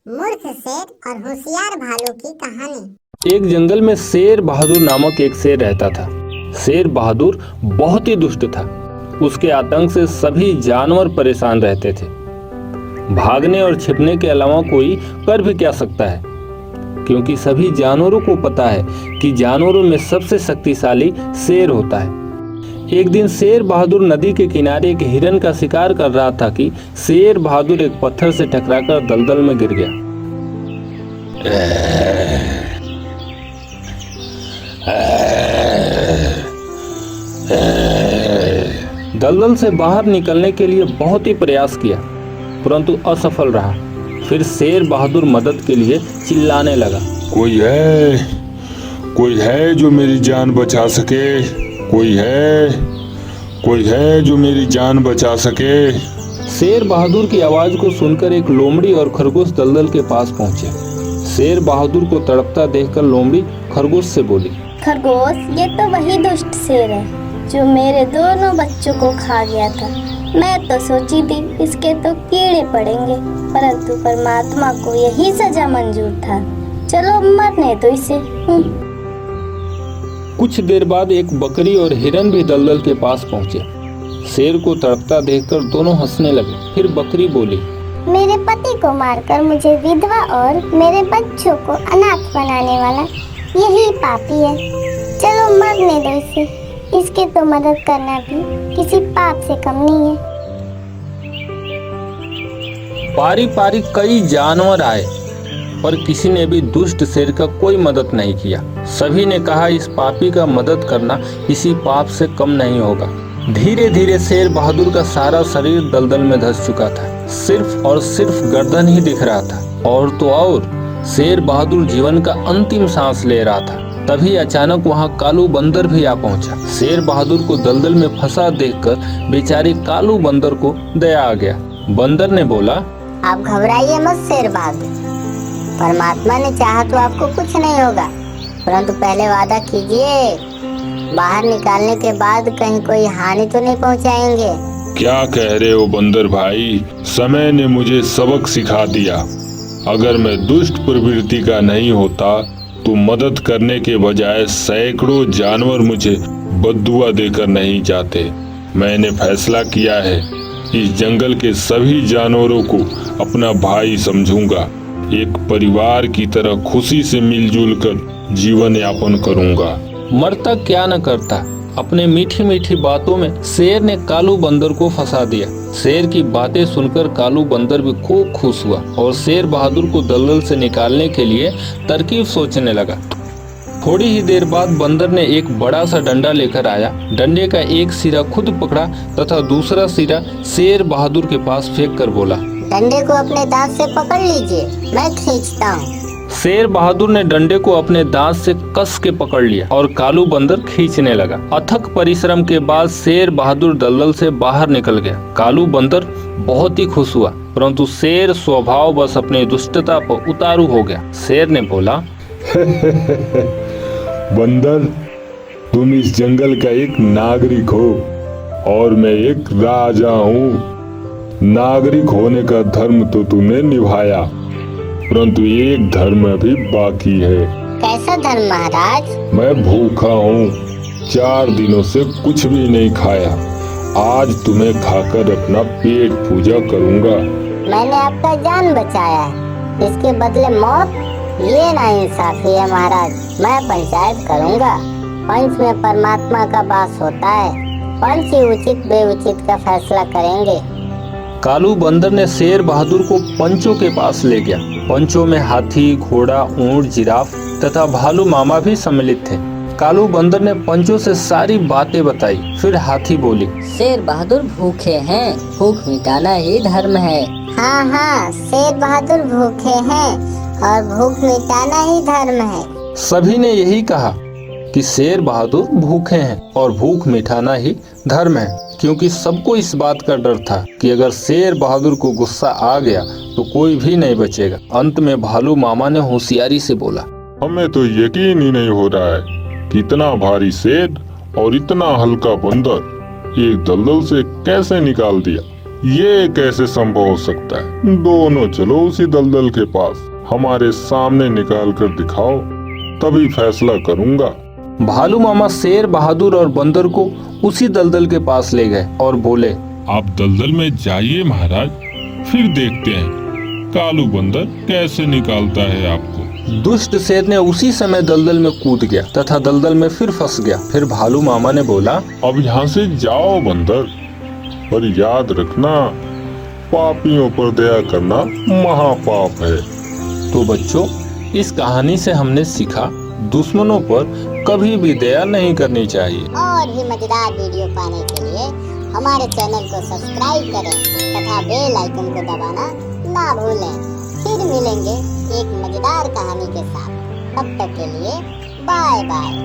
मूर्ख शेर और होशियार भालू की कहानी। एक जंगल में शेर बहादुर नामक एक शेर रहता था। शेर बहादुर बहुत ही दुष्ट था। उसके आतंक से सभी जानवर परेशान रहते थे। भागने और छिपने के अलावा कोई कर भी क्या सकता है, क्योंकि सभी जानवरों को पता है कि जानवरों में सबसे शक्तिशाली शेर होता है। एक दिन शेर बहादुर नदी के किनारे एक हिरन का शिकार कर रहा था कि शेर बहादुर एक पत्थर से टकराकर दलदल में गिर गया। दलदल से बाहर निकलने के लिए बहुत ही प्रयास किया, परंतु असफल रहा। फिर शेर बहादुर मदद के लिए चिल्लाने लगा, कोई है जो मेरी जान बचा सके? कोई है जो मेरी जान बचा सके? शेर बहादुर की आवाज को सुनकर एक लोमड़ी और खरगोश दलदल के पास पहुंचे। शेर बहादुर को तड़पता देखकर लोमड़ी खरगोश से बोली, खरगोश, ये तो वही दुष्ट शेर है जो मेरे दोनों बच्चों को खा गया था। मैं तो सोची थी इसके तो कीड़े पड़ेंगे, परंतु परमात्मा को यही सजा मंजूर था। चलो मरने दो इसे। कुछ देर बाद एक बकरी और हिरन भी दलदल के पास पहुंचे। शेर को तड़पता देखकर दोनों हंसने लगे। फिर बकरी बोली, मेरे पति को मारकर मुझे विधवा और मेरे बच्चों को अनाथ बनाने वाला यही पापी है। चलो मरने दो इसे, इसके तो मदद करना भी किसी पाप से कम नहीं है। पारी पारी कई जानवर आए, पर किसी ने भी दुष्ट शेर का कोई मदद नहीं किया। सभी ने कहा इस पापी का मदद करना किसी पाप से कम नहीं होगा। धीरे धीरे शेर बहादुर का सारा शरीर दलदल में धंस चुका था। सिर्फ और सिर्फ गर्दन ही दिख रहा था। और तो और शेर बहादुर जीवन का अंतिम सांस ले रहा था। तभी अचानक वहां कालू बंदर भी आ पहुंचा। शेर बहादुर को दलदल में फंसा देखकर बेचारे कालू बंदर को दया आ गया। बंदर ने बोला, आप घबराइए मत शेर बहादुर, परमात्मा ने चाहा तो आपको कुछ नहीं होगा, परंतु पहले वादा कीजिए बाहर निकालने के बाद कहीं कोई हानि तो नहीं पहुंचाएंगे। क्या कह रहे हो बंदर भाई? समय ने मुझे सबक सिखा दिया। अगर मैं दुष्ट प्रवृत्ति का नहीं होता तो मदद करने के बजाय सैकड़ों जानवर मुझे बद्दुआ देकर नहीं जाते। मैंने फैसला किया है, इस जंगल के सभी जानवरों को अपना भाई समझूंगा। एक परिवार की तरह खुशी से मिलजुल कर जीवन यापन करूंगा। मरता क्या न करता। अपने मीठी मीठी बातों में शेर ने कालू बंदर को फंसा दिया। शेर की बातें सुनकर कालू बंदर भी खूब खुश हुआ और शेर बहादुर को दलदल से निकालने के लिए तरकीब सोचने लगा। थोड़ी ही देर बाद बंदर ने एक बड़ा सा डंडा लेकर आया। डंडे का एक सिरा खुद पकड़ा तथा दूसरा सिरा शेर बहादुर के पास फेंक कर बोला, डंडे को अपने दांत से पकड़ लीजिए, मैं खींचता हूँ। शेर बहादुर ने डंडे को अपने दांत से कस के पकड़ लिया और कालू बंदर खींचने लगा। अथक परिश्रम के बाद शेर बहादुर दलदल से बाहर निकल गया। कालू बंदर बहुत ही खुश हुआ, परंतु शेर स्वभाव बस अपनी दुष्टता पर उतारू हो गया। शेर ने बोला, बंदर, तुम इस जंगल का एक नागरिक हो और मैं एक राजा हूँ। नागरिक होने का धर्म तो तुमने निभाया, परंतु एक धर्म अभी बाकी है। कैसा धर्म महाराज? मैं भूखा हूँ, 4 दिनों से कुछ भी नहीं खाया। आज तुम्हें खाकर अपना पेट पूजा करूँगा। मैंने आपका जान बचाया है, इसके बदले मौत? ये नाइंसाफी है महाराज। मैं पंचायत करूँगा। पंच में परमात्मा का वास होता है। पंच ही उचित बेउचित का फैसला करेंगे। कालू बंदर ने शेर बहादुर को पंचों के पास ले गया। पंचों में हाथी, घोड़ा, ऊंट, जिराफ तथा भालू मामा भी सम्मिलित थे। कालू बंदर ने पंचों से सारी बातें बताई। फिर हाथी बोली, शेर बहादुर भूखे हैं, भूख मिटाना ही धर्म है। हाँ हाँ, शेर बहादुर भूखे हैं और भूख मिटाना ही धर्म है। सभी ने यही कहा कि शेर बहादुर भूखे हैं और भूख मिटाना ही धर्म है, क्योंकि सबको इस बात का डर था कि अगर शेर बहादुर को गुस्सा आ गया तो कोई भी नहीं बचेगा। अंत में भालू मामा ने होशियारी से बोला, हमें तो यकीन ही नहीं हो रहा है कि इतना भारी शेर और इतना हल्का बंदर एक दलदल से कैसे निकाल दिया। ये कैसे संभव हो सकता है? दोनों चलो उसी दलदल के पास, हमारे सामने निकाल कर दिखाओ, तभी फैसला करूंगा। भालू मामा शेर बहादुर और बंदर को उसी दलदल के पास ले गए और बोले, आप दलदल में जाइए महाराज, फिर देखते हैं कालू बंदर कैसे निकालता है आपको। दुष्ट शेर ने उसी समय दलदल में कूद गया तथा दलदल में फिर फंस गया। फिर भालू मामा ने बोला, अब यहाँ से जाओ बंदर, पर याद रखना पापियों पर दया करना महापाप है। तो बच्चों, इस कहानी से हमने सीखा दुश्मनों पर कभी भी दया नहीं करनी चाहिए। और भी मजेदार वीडियो पाने के लिए हमारे चैनल को सब्सक्राइब करें तथा बेल आइकन को दबाना ना भूलें। फिर मिलेंगे एक मजेदार कहानी के साथ। तब तक के लिए बाय बाय।